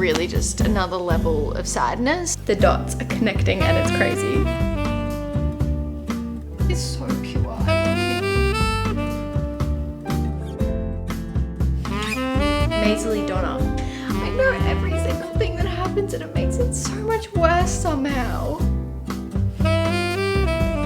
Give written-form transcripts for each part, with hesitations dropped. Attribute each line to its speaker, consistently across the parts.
Speaker 1: really just another level of sadness. The dots are connecting and it's crazy. It's so pure. I love him. Maisily Donna. I know every single thing that happens and it makes it so much worse somehow.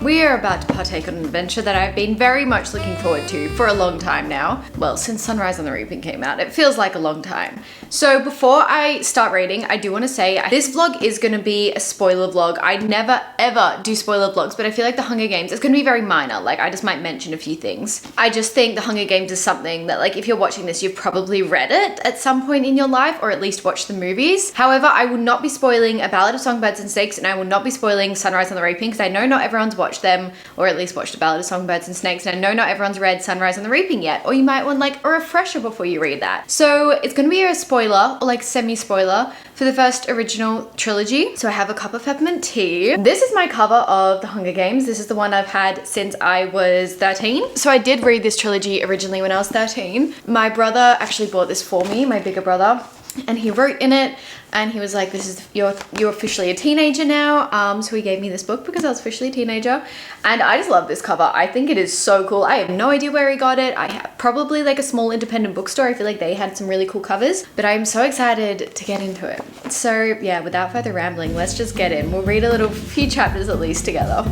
Speaker 1: We are about to partake on an adventure that I've been very much looking forward to for a long time now. Well, since Sunrise on the Reaping came out, it feels like a long time. So before I start reading, I do want to say this vlog is going to be a spoiler vlog. I never ever do spoiler vlogs, but I feel like The Hunger Games is going to be very minor. Like I just might mention a few things. I just think The Hunger Games is something that like if you're watching this, you've probably read it at some point in your life or at least watched the movies. However, I will not be spoiling A Ballad of Songbirds and Snakes and I will not be spoiling Sunrise on the Reaping because I know not everyone's watched them or at least watched A Ballad of Songbirds and Snakes and I know not everyone's read Sunrise on the Reaping yet or you might want like a refresher before you read that. So it's going to be a spoiler or like semi-spoiler for the first original trilogy. So I have a cup of peppermint tea. This is my cover of The Hunger Games. This is the one I've had since I was 13. So I did read this trilogy originally when I was 13. My brother actually bought this for me, my bigger brother. And he wrote in it and he was like, this is, you're officially a teenager now. So he gave me this book because I was officially a teenager. And I just love this cover. I think it is so cool. I have no idea where he got it. I have probably like a small independent bookstore. I feel like they had some really cool covers, but I'm so excited to get into it. So yeah, without further rambling, let's just get in. We'll read a little few chapters at least together.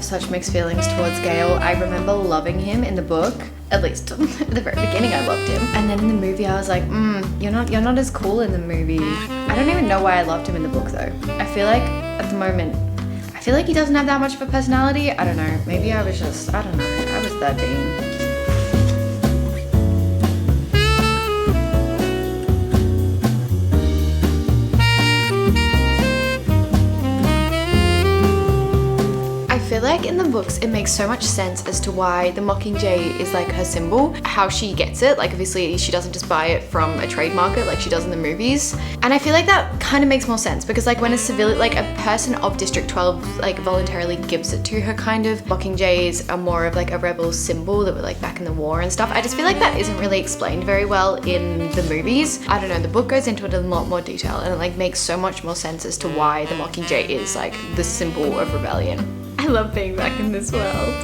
Speaker 1: Such mixed feelings towards Gale. I remember loving him in the book, at least at the very beginning I loved him. And then in the movie I was like, you're not as cool in the movie. I don't even know why I loved him in the book though. I feel like at the moment, I feel like he doesn't have that much of a personality. I don't know, maybe I was just, I don't know, I was 13. I feel like in the books it makes so much sense as to why the Mockingjay is like her symbol, how she gets it. Like obviously she doesn't just buy it from a trade market like she does in the movies. And I feel like that kind of makes more sense because like when a civilian, like a person of District 12 like voluntarily gives it to her kind of, Mockingjays are more of like a rebel symbol that were like back in the war and stuff. I just feel like that isn't really explained very well in the movies. I don't know, the book goes into it in a lot more detail and it like makes so much more sense as to why the Mockingjay is like the symbol of rebellion. I love being back in this world.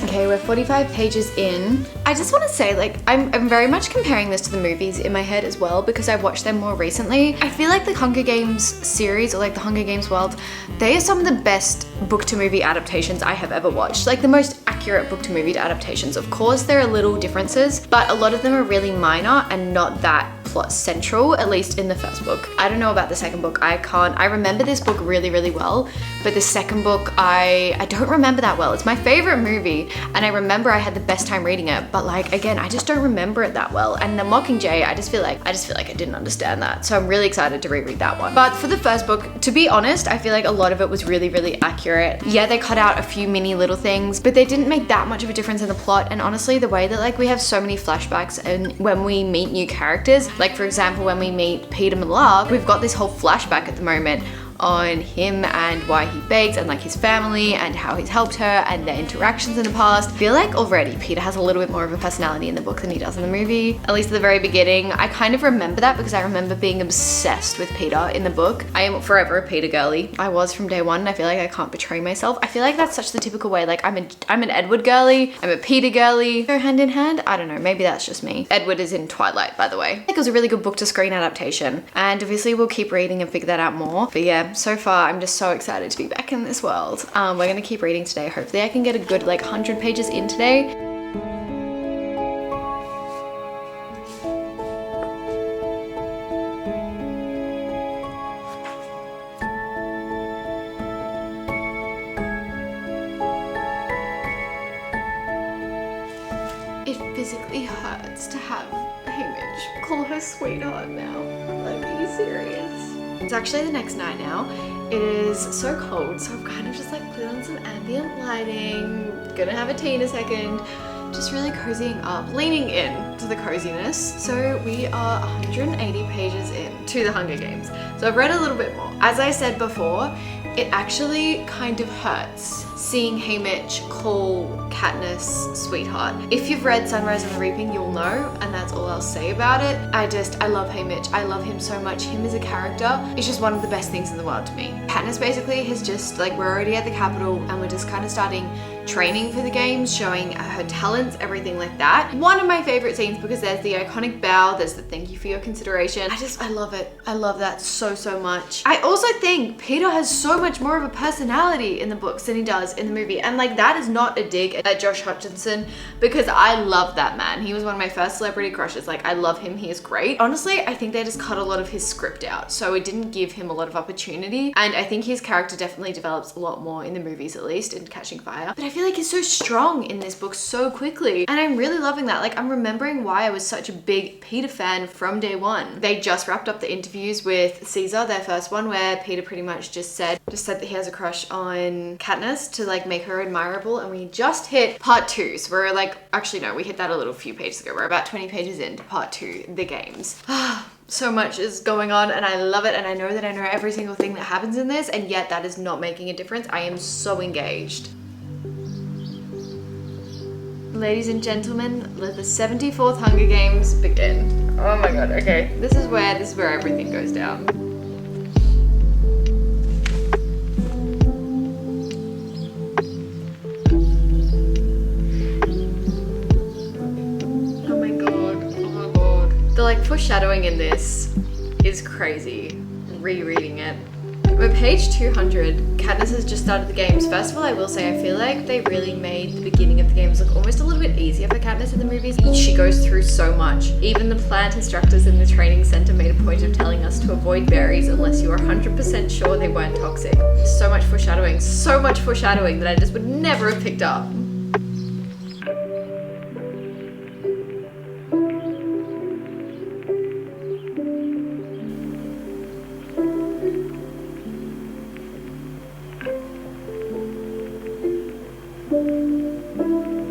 Speaker 1: Okay, we're 45 pages in. I just want to say, like, I'm very much comparing this to the movies in my head as well because I watched them more recently. I feel like the Hunger Games series or like the Hunger Games world, they are some of the best book to movie adaptations I have ever watched. Like the most accurate book to movie adaptations. Of course, there are little differences, but a lot of them are really minor and not that plot central, at least in the first book. I don't know about the second book. I remember this book really, really well, but the second book, I don't remember that well. It's my favorite movie and I remember I had the best time reading it, but like, again, I just don't remember it that well. And the Mockingjay, I just feel like I didn't understand that. So I'm really excited to reread that one. But for the first book, to be honest, I feel like a lot of it was really, really accurate. Yeah, they cut out a few mini little things, but they didn't make that much of a difference in the plot. And honestly, the way that like we have so many flashbacks and when we meet new characters, like for example, when we meet Peter Millar, we've got this whole flashback at the moment on him and why he begs and like his family and how he's helped her and their interactions in the past. I feel like already Peter has a little bit more of a personality in the book than he does in the movie, at least at the very beginning. I kind of remember that because I remember being obsessed with Peter in the book. I am forever a Peter girly. I was from day one and I feel like I can't betray myself. I feel like that's such the typical way. Like I'm an Edward girly, I'm a Peter girly. Go hand in hand? I don't know, maybe that's just me. Edward is in Twilight, by the way. I think it was a really good book to screen adaptation and obviously we'll keep reading and figure that out more. But yeah, so far I'm just so excited to be back in this world. We're gonna keep reading today. Hopefully I can get a good like 100 pages in today. It physically hurts to have Haymitch, call her sweetheart now. Like, are you serious? It's actually the next night now. It is so cold, so I've kind of just like put on some ambient lighting. Gonna have a tea in a second. Just really cozying up, leaning in to the coziness. So we are 180 pages in to the Hunger Games. So I've read a little bit more. As I said before, it actually kind of hurts seeing Haymitch call Katniss sweetheart. If you've read Sunrise and the Reaping, you'll know, and that's all I'll say about it. I love Haymitch. I love him so much. Him as a character is just one of the best things in the world to me. Katniss basically has just, like, we're already at the Capitol and we're just kind of starting training for the games, showing her talents, everything like that. One of my favorite scenes, because there's the iconic bow, there's the thank you for your consideration. I love it. I love that so much. I also think Peter has so much more of a personality in the books than he does in the movie. And like, that is not a dig at Josh Hutcherson, because I love that man. He was one of my first celebrity crushes. Like, I love him. He is great. Honestly, I think they just cut a lot of his script out, so it didn't give him a lot of opportunity. And I think his character definitely develops a lot more in the movies, at least in Catching Fire. But I feel like he's so strong in this book so quickly. And I'm really loving that. Like, I'm remembering why I was such a big Peter fan from day one. They just wrapped up the interviews with Caesar, their first one, where Peter pretty much just said that he has a crush on Katniss to like make her admirable. And we just hit part 2. So we're like, actually no, we hit that a few pages ago. We're about 20 pages into part 2, the games. So much is going on and I love it, and I know that I know every single thing that happens in this, and yet that is not making a difference. I am so engaged. Ladies and gentlemen, let the 74th Hunger Games begin. Oh my god, okay. This is where everything goes down. Oh my god. The like foreshadowing in this is crazy. Rereading it. We're page 200. Katniss has just started the games. First of all, I will say I feel like they really made the beginning of the games look almost a little bit easier for Katniss in the movies. She goes through so much. Even the plant instructors in the training center made a point of telling us to avoid berries unless you are 100% sure they weren't toxic. So much foreshadowing that I just would never have picked up.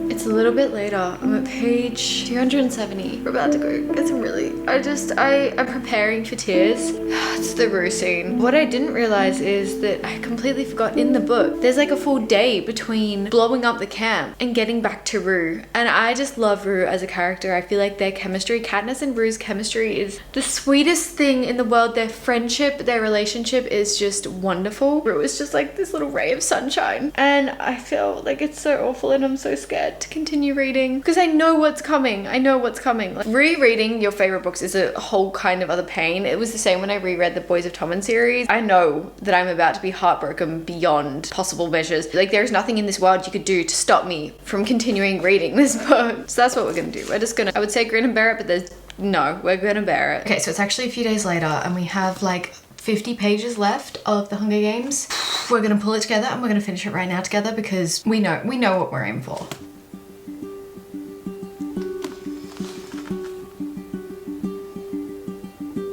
Speaker 1: It's a little bit later. I'm at page 270. We're about to go get some I'm preparing for tears. It's the Rue scene. What I didn't realize is that I completely forgot in the book, there's like a full day between blowing up the camp and getting back to Rue. And I just love Rue as a character. I feel like their chemistry, Katniss and Rue's chemistry, is the sweetest thing in the world. Their friendship, their relationship is just wonderful. Rue is just like this little ray of sunshine. And I feel like it's so awful and I'm so scared to continue reading because I know what's coming. Like, rereading your favorite books is a whole kind of other pain. It was the same when I reread the Boys of Tommen series. I know that I'm about to be heartbroken beyond possible measures. Like, there's nothing in this world you could do to stop me from continuing reading this book. So that's what we're gonna do. We're just gonna, I would say grin and bear it, but we're gonna bear it. Okay, so it's actually a few days later and we have like 50 pages left of the Hunger Games. We're gonna pull it together and we're gonna finish it right now together because we know what we're in for.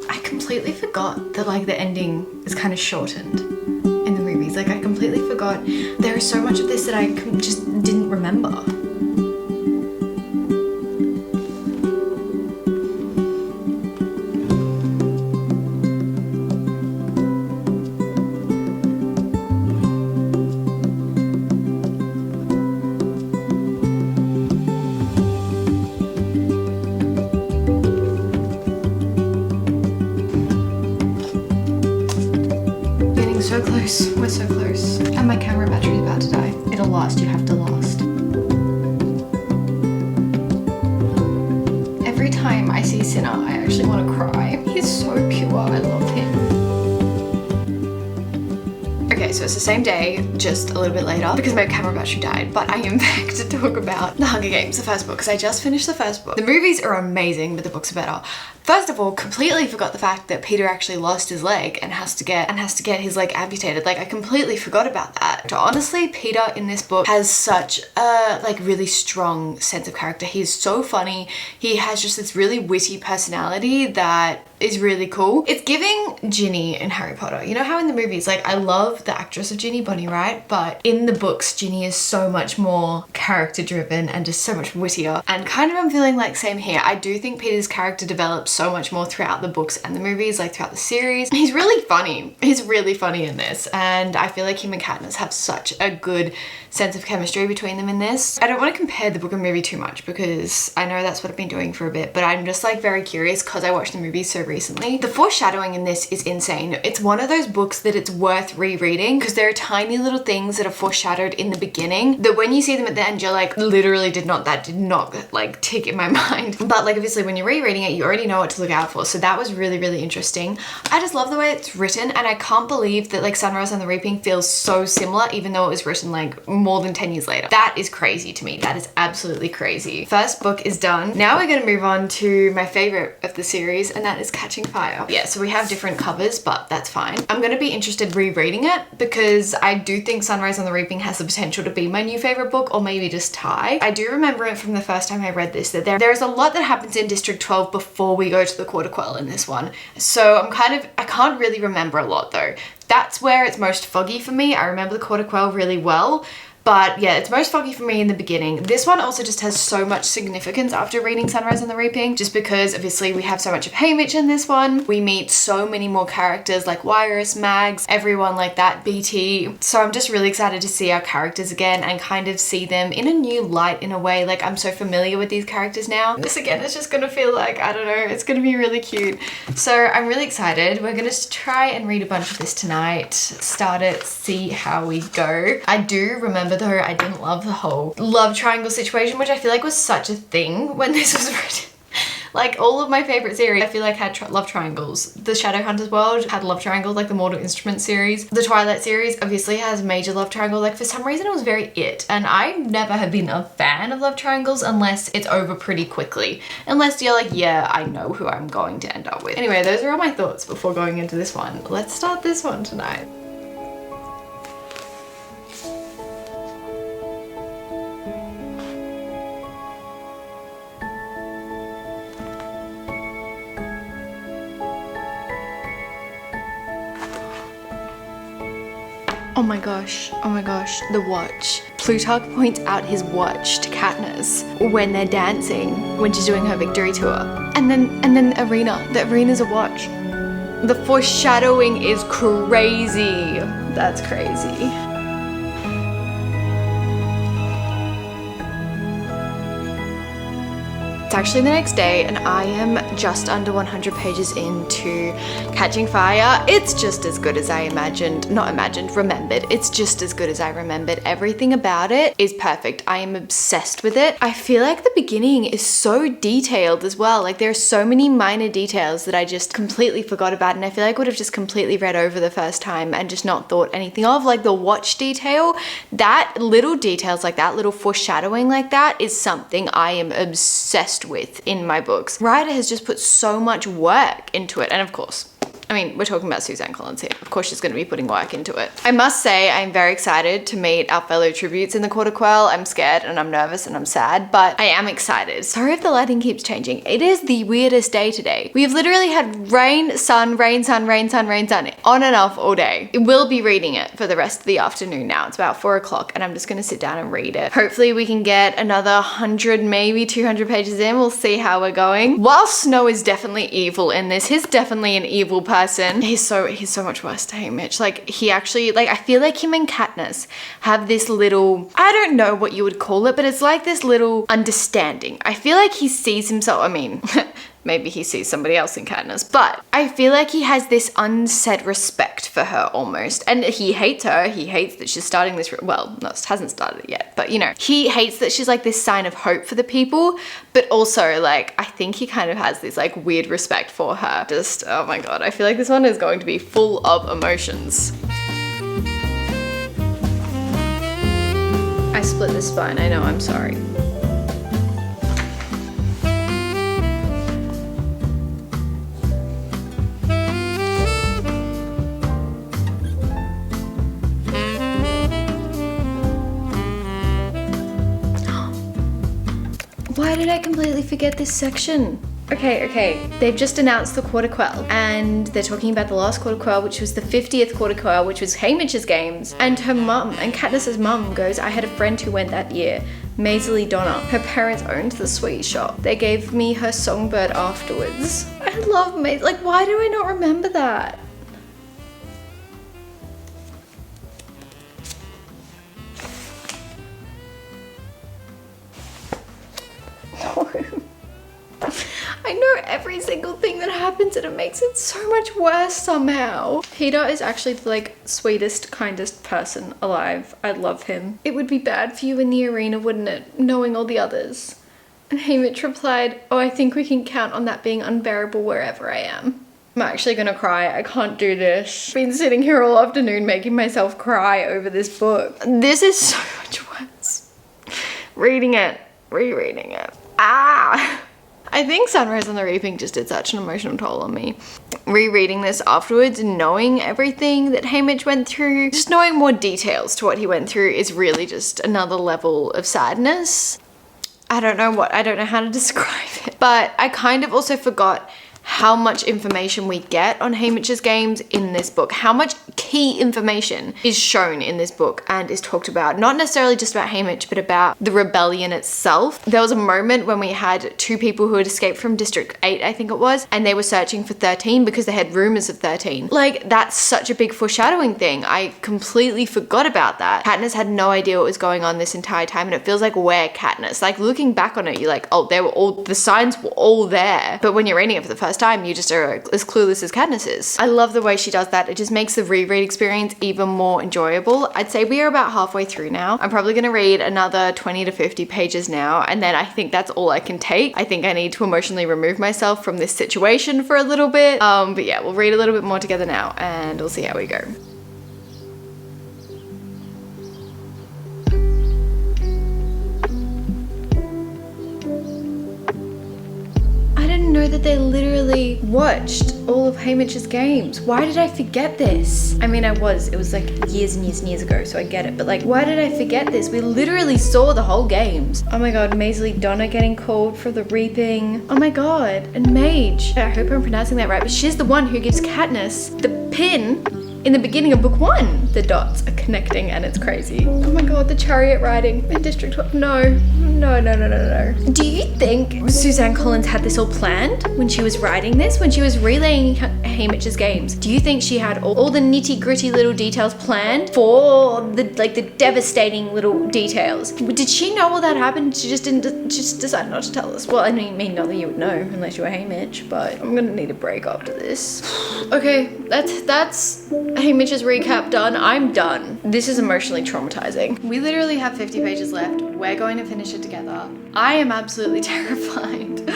Speaker 1: I completely forgot that like the ending is kind of shortened in the movies. Like, I completely forgot. There is so much of this that I just didn't remember. So close. We're so close. And my camera battery is about to die. It'll last. You have to last. Every time I see Cinna, I actually want to cry. He's so pure. I love him. Okay, Okay, so it's the same day, just a little bit later, because my camera battery died, but I am back to talk about The Hunger Games, the first book, because I just finished the first book. The movies are amazing, but the books are better. First of all, completely forgot the fact that Peter actually lost his leg and has to get his leg amputated. Like, I completely forgot about that. So honestly, Peter in this book has such a like really strong sense of character. He's so funny. He has just this really witty personality that is really cool. It's giving Ginny in Harry Potter. You know how in the movies, like, I love the actress of Ginny, Bonnie Wright, but in the books, Ginny is so much more character driven and just so much wittier. And kind of I'm feeling like same here. I do think Peter's character develops so much more throughout the books and the movies, like throughout the series. He's really funny. He's really funny in this. And I feel like him and Katniss have such a good sense of chemistry between them in this. I don't want to compare the book and movie too much because I know that's what I've been doing for a bit, but I'm just like very curious because I watched the movie so recently. The foreshadowing in this is insane. It's one of those books that it's worth rereading because there are tiny little things that are foreshadowed in the beginning that when you see them at the end, you're like, literally did not like tick in my mind. But like obviously when you're rereading it, you already know what to look out for. So that was really, really interesting. I just love the way it's written and I can't believe that like Sunrise on the Reaping feels so similar even though it was written like more than 10 years later. That is crazy to me. That is absolutely crazy. First book is done. Now we're gonna move on to my favorite of the series and that is Catching Fire. Yeah, so we have different covers, but that's fine. I'm gonna be interested rereading it because I do think Sunrise on the Reaping has the potential to be my new favorite book or maybe just tie. I do remember it from the first time I read this that there is a lot that happens in District 12 before we go to the Quarter Quell in this one. So I can't really remember a lot though. That's where it's most foggy for me. I remember the Quarter Quell really well. But yeah, it's most foggy for me in the beginning. This one also just has so much significance after reading Sunrise on the Reaping, just because obviously we have so much of Haymitch in this one. We meet so many more characters like Wirus, Mags, everyone like that, BT. So I'm just really excited to see our characters again and kind of see them in a new light in a way. Like I'm so familiar with these characters now. This again is just gonna feel like, I don't know, it's gonna be really cute. So I'm really excited. We're gonna try and read a bunch of this tonight, start it, see how we go. I do remember though I didn't love the whole love triangle situation, which I feel like was such a thing when this was written. Like all of my favorite series I feel like had love triangles. The Shadowhunters world had love triangles, like the Mortal Instruments series. The Twilight series obviously has major love triangle. Like for some reason it was very it, and I never have been a fan of love triangles unless it's over pretty quickly. Unless you're like, yeah, I know who I'm going to end up with. Anyway, those are all my thoughts before going into this one. Let's start this one tonight. Oh my gosh, the watch. Plutarch points out his watch to Katniss when they're dancing, when she's doing her victory tour. And then Arena, the Arena's a watch. The foreshadowing is crazy. That's crazy. It's actually the next day and I am just under 100 pages into Catching Fire. It's just as good as I remembered. It's just as good as I remembered. Everything about it is perfect. I am obsessed with it. I feel like the beginning is so detailed as well. Like there are so many minor details that I just completely forgot about and I feel like I would have just completely read over the first time and just not thought anything of. Like the watch detail, that little details like that, little foreshadowing like that is something I am obsessed with in my books. Ryder has just put so much work into it, and of course, I mean, we're talking about Suzanne Collins here. Of course she's going to be putting work into it. I must say I'm very excited to meet our fellow tributes in the Quarter Quell. I'm scared and I'm nervous and I'm sad, but I am excited. Sorry if the lighting keeps changing. It is the weirdest day today. We have literally had rain, sun, rain, sun, rain, sun, rain, sun, on and off all day. We'll be reading it for the rest of the afternoon now. It's about 4 o'clock and I'm just going to sit down and read it. Hopefully we can get another 100, maybe 200 pages in. We'll see how we're going. While Snow is definitely evil in this, he's definitely an evil person. He's so much worse to Haymitch. Like he actually, like I feel like him and Katniss have this little, I don't know what you would call it, but it's like this little understanding. I feel like he sees himself, I mean, maybe he sees somebody else in Katniss, but I feel like he has this unsaid respect for her almost. And he hates her. He hates that she's starting this, well, no, it hasn't started yet, but you know, he hates that she's like this sign of hope for the people, but also like, I think he kind of has this like weird respect for her. Just, oh my God, I feel like this one is going to be full of emotions. I split the spine. I know, I'm sorry. Why did I completely forget this section? Okay. They've just announced the quarter quell and they're talking about the last quarter quell, which was the 50th quarter quell, which was Haymitch's games. And her mum, and Katniss's mum goes, I had a friend who went that year, Maisie Donna. Her parents owned the sweet shop. They gave me her songbird afterwards. I love Maisie. Like, why do I not remember that? I know every single thing that happens and it makes it so much worse somehow. Peter is actually the like sweetest, kindest person alive. I love him. It would be bad for you in the arena, wouldn't it? Knowing all the others. And Haymitch replied, oh, I think we can count on that being unbearable wherever I am. I'm actually gonna cry. I can't do this. I've been sitting here all afternoon making myself cry over this book. This is so much worse. Reading it, rereading it. Ah! I think Sunrise on the Reaping just did such an emotional toll on me. Rereading this afterwards, knowing everything that Haymitch went through, just knowing more details to what he went through is really just another level of sadness. I don't know how to describe it. But I kind of also forgot how much information we get on Haymitch's games in this book. How much key information is shown in this book and is talked about. Not necessarily just about Haymitch, but about the rebellion itself. There was a moment when we had two people who had escaped from District 8, I think it was, and they were searching for 13 because they had rumors of 13. Like, that's such a big foreshadowing thing. I completely forgot about that. Katniss had no idea what was going on this entire time, and it feels like we're Katniss. Like, looking back on it, you're like, oh, the signs were all there. But when you're reading it for the first time, you just are as clueless as Katniss is. I love the way she does that. It just makes the reread experience even more enjoyable. I'd say we are about halfway through now. I'm probably gonna read another 20 to 50 pages now, and then I think that's all I can take. I think I need to emotionally remove myself from this situation for a little bit. But yeah, we'll read a little bit more together now and we'll see how we go. Know that they literally watched all of Haymitch's games. Why did I forget this? I mean, it was like years and years and years ago, so I get it, but like, why did I forget this? We literally saw the whole games. Oh my god, Maisie Donna getting called for the reaping. Oh my god, and Mage. I hope I'm pronouncing that right, but she's the one who gives Katniss the pin in the beginning of book 1. The dots are connecting and it's crazy. Oh my god, the chariot riding in District 12. No. Do you think Suzanne Collins had this all planned when she was writing this? When she was relaying Haymitch's games? Do you think she had all the nitty gritty little details planned for the devastating little details? Did she know all that happened? She just decided not to tell us. Well, I mean, not that you would know unless you were Haymitch, but I'm gonna need a break after this. Okay, that's Haymitch's recap done. I'm done. This is emotionally traumatizing. We literally have 50 pages left. We're going to finish it together. I am absolutely terrified.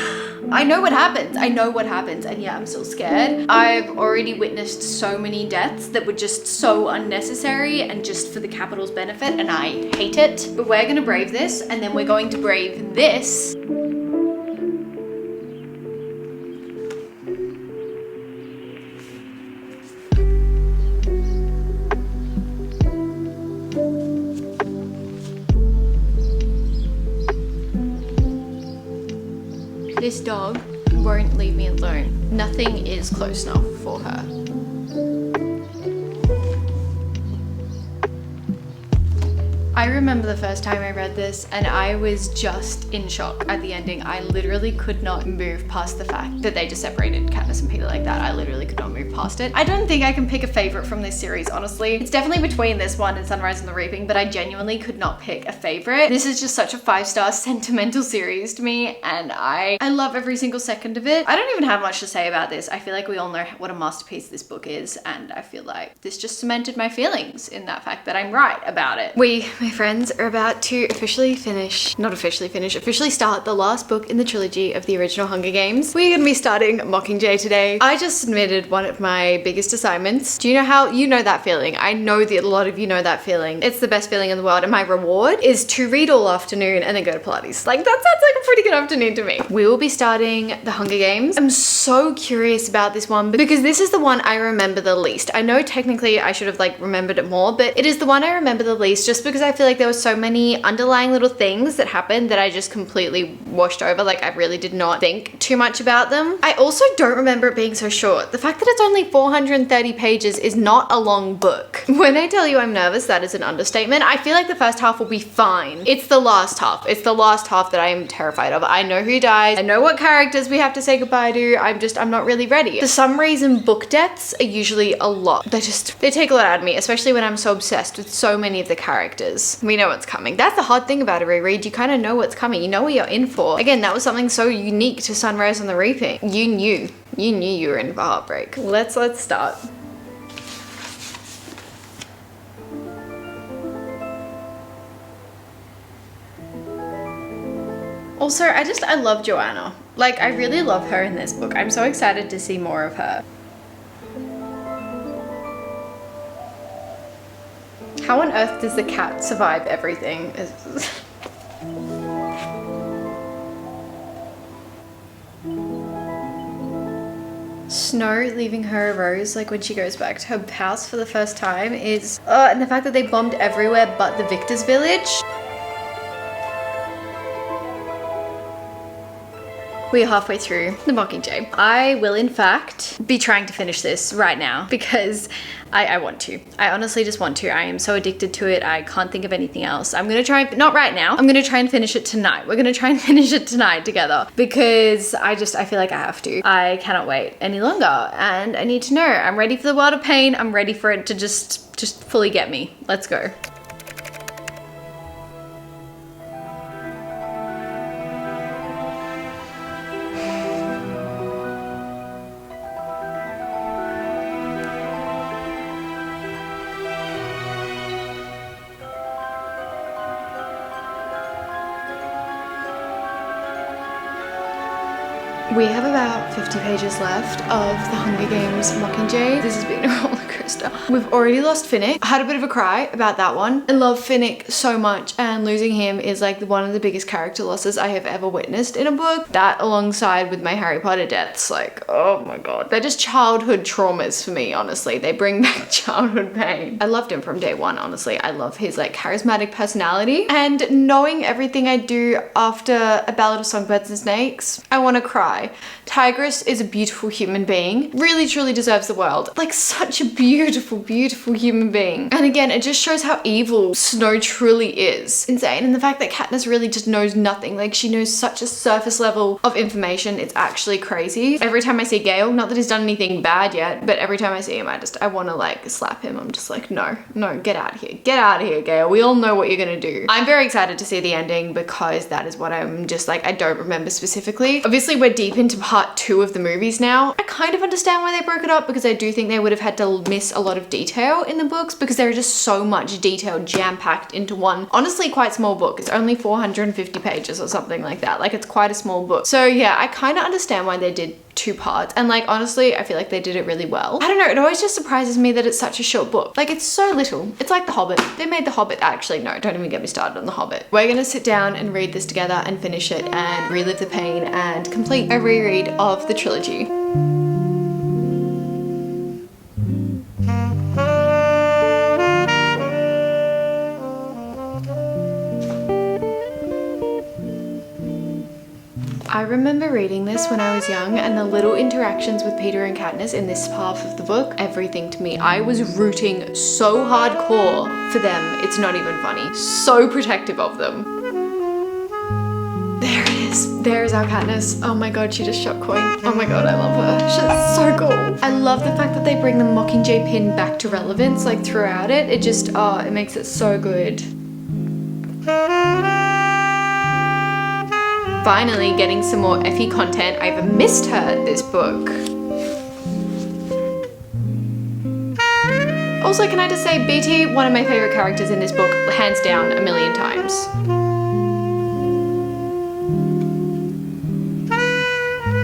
Speaker 1: I know what happens. And yeah, I'm still scared. I've already witnessed so many deaths that were just so unnecessary and just for the Capitol's benefit, and I hate it. But we're gonna brave this, and then we're going to brave this. This dog won't leave me alone. Nothing is close enough for her. I remember the first time I read this and I was just in shock at the ending. I literally could not move past the fact that they just separated Katniss and Peter like that. I literally could not move past it. I don't think I can pick a favorite from this series, honestly. It's definitely between this one and Sunrise on the Reaping, but I genuinely could not pick a favorite. This is just such a 5-star sentimental series to me, and I love every single second of it. I don't even have much to say about this. I feel like we all know what a masterpiece this book is, and I feel like this just cemented my feelings in that fact that I'm right about it. We My friends are about to officially start the last book in the trilogy of the original Hunger Games. We're gonna be starting Mockingjay today. I just submitted one of my biggest assignments. Do you know how, you know that feeling? I know that a lot of you know that feeling. It's the best feeling in the world, and my reward is to read all afternoon and then go to Pilates. Like, that sounds like a pretty good afternoon to me. We will be starting the Hunger Games. I'm so curious about this one because this is the one I remember the least. I know technically I should have like remembered it more, but it is the one I remember the least just because I feel like there were so many underlying little things that happened that I just completely washed over. Like, I really did not think too much about them. I also don't remember it being so short. The fact that it's only 430 pages is not a long book. When I tell you I'm nervous, that is an understatement. I feel like the first half will be fine. It's the last half. It's the last half that I am terrified of. I know who dies. I know what characters we have to say goodbye to. I'm not really ready. For some reason, book deaths are usually a lot. They take a lot out of me, especially when I'm so obsessed with so many of the characters. We know what's coming. That's the hard thing about a reread. You kind of know what's coming. You know what you're in for. Again, that was something so unique to Sunrise on the Reaping. You knew you were in for heartbreak. Let's start. Also, I love Joanna. Like, I really love her in this book. I'm so excited to see more of her. How on earth does the cat survive everything? Snow leaving her a rose, like when she goes back to her house for the first time, is and the fact that they bombed everywhere but the Victor's village. We are halfway through the Mockingjay. I will in fact be trying to finish this right now because I want to. I honestly just want to. I am so addicted to it. I can't think of anything else. I'm gonna try, not right now. I'm gonna try and finish it tonight. We're gonna try and finish it tonight together because I feel like I have to. I cannot wait any longer and I need to know. I'm ready for the world of pain. I'm ready for it to just fully get me. Let's go. We have about 50 pages left of the Hunger Games Mockingjay. This has been a roller coaster. We've already lost Finnick. I had a bit of a cry about that one. I love Finnick so much, and losing him is like one of the biggest character losses I have ever witnessed in a book. That alongside with my Harry Potter deaths, like, oh my god. They're just childhood traumas for me, honestly. They bring back childhood pain. I loved him from day one, honestly. I love his like charismatic personality, and knowing everything I do after A Ballad of Songbirds and Snakes, I want to cry. Tigress is a beautiful human being, really truly deserves the world. Like, such a beautiful, beautiful human being. And again, it just shows how evil Snow truly is. Insane. And the fact that Katniss really just knows nothing. Like, she knows such a surface level of information. It's actually crazy. Every time I see Gale, not that he's done anything bad yet, but every time I see him, I want to like slap him. I'm just like, no, get out of here. Get out of here, Gale. We all know what you're gonna do. I'm very excited to see the ending because that is what I'm just like, I don't remember specifically. Obviously, we're deep into part 2 of the movies now. I kind of understand why they broke it up because I do think they would have had to miss a lot of detail in the books because there is just so much detail jam-packed into one, honestly, quite small book. It's only 450 pages or something like that. Like, it's quite a small book. So yeah, I kind of understand why they did 2 parts, and like, honestly, I feel like they did it really well. I don't know, it always just surprises me that it's such a short book. Like, it's so little. It's like The Hobbit. They made The Hobbit. Actually, no, don't even get me started on The Hobbit. We're gonna sit down and read this together and finish it and relive the pain and complete a reread of the trilogy. I remember reading this when I was young, and the little interactions with Peter and Katniss in this half of the book, everything to me. I was rooting so hardcore for them, it's not even funny. So protective of them. There it is. There is our Katniss. Oh my god, she just shot coin. Oh my god, I love her. She's so cool. I love the fact that they bring the Mockingjay pin back to relevance, like, throughout it. It just, oh, it makes it so good. Finally getting some more Effie content. I've missed her this book. Also, can I just say, BT, one of my favorite characters in this book, hands down, a million times.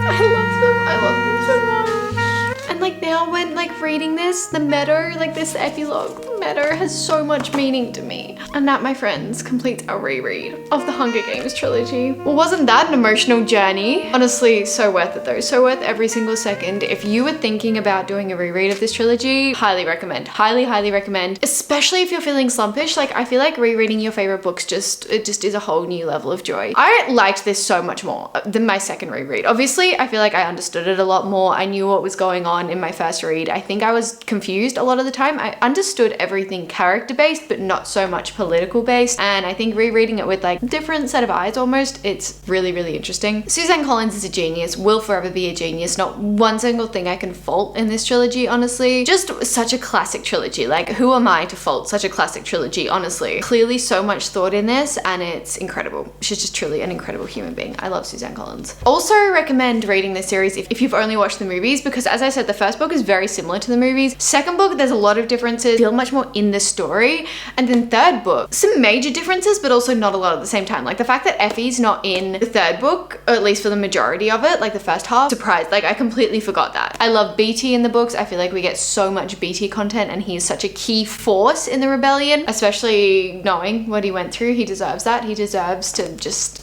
Speaker 1: I love them so much. And like now when like reading this, the meta, like this epilogue, the meta has so much meaning to me. And that, my friends, completes our reread of the Hunger Games trilogy. Well, wasn't that an emotional journey? Honestly, so worth it though. So worth every single second. If you were thinking about doing a reread of this trilogy, highly recommend. Highly, highly recommend. Especially if you're feeling slumpish. Like I feel like rereading your favorite books it just is a whole new level of joy. I liked this so much more than my second reread. Obviously, I feel like I understood it a lot more. I knew what was going on in my first read. I think I was confused a lot of the time. I understood everything character-based, but not so much political based. And I think rereading it with like different set of eyes almost, it's really, really interesting. Suzanne Collins is a genius, will forever be a genius. Not one single thing I can fault in this trilogy, honestly. Just such a classic trilogy. Like who am I to fault such a classic trilogy, honestly? Clearly so much thought in this and it's incredible. She's just truly an incredible human being. I love Suzanne Collins. Also recommend reading this series if you've only watched the movies, because as I said, the first book is very similar to the movies. Second book, there's a lot of differences, feel much more in the story. And then third book, some major differences, but also not a lot at the same time. Like the fact that Effie's not in the third book, or at least for the majority of it, like the first half, surprised. Like I completely forgot that. I love BT in the books. I feel like we get so much BT content and he's such a key force in the rebellion, especially knowing what he went through. He deserves that. He deserves to just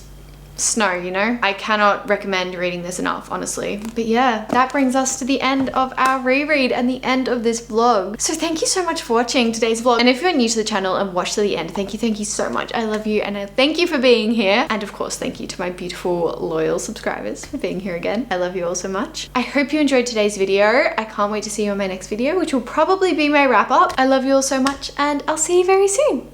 Speaker 1: snow, you know? I cannot recommend reading this enough, honestly. But yeah, that brings us to the end of our reread and the end of this vlog. So thank you so much for watching today's vlog. And if you're new to the channel and watched to the end, thank you so much. I love you and I thank you for being here. And of course, thank you to my beautiful, loyal subscribers for being here again. I love you all so much. I hope you enjoyed today's video. I can't wait to see you on my next video, which will probably be my wrap up. I love you all so much and I'll see you very soon.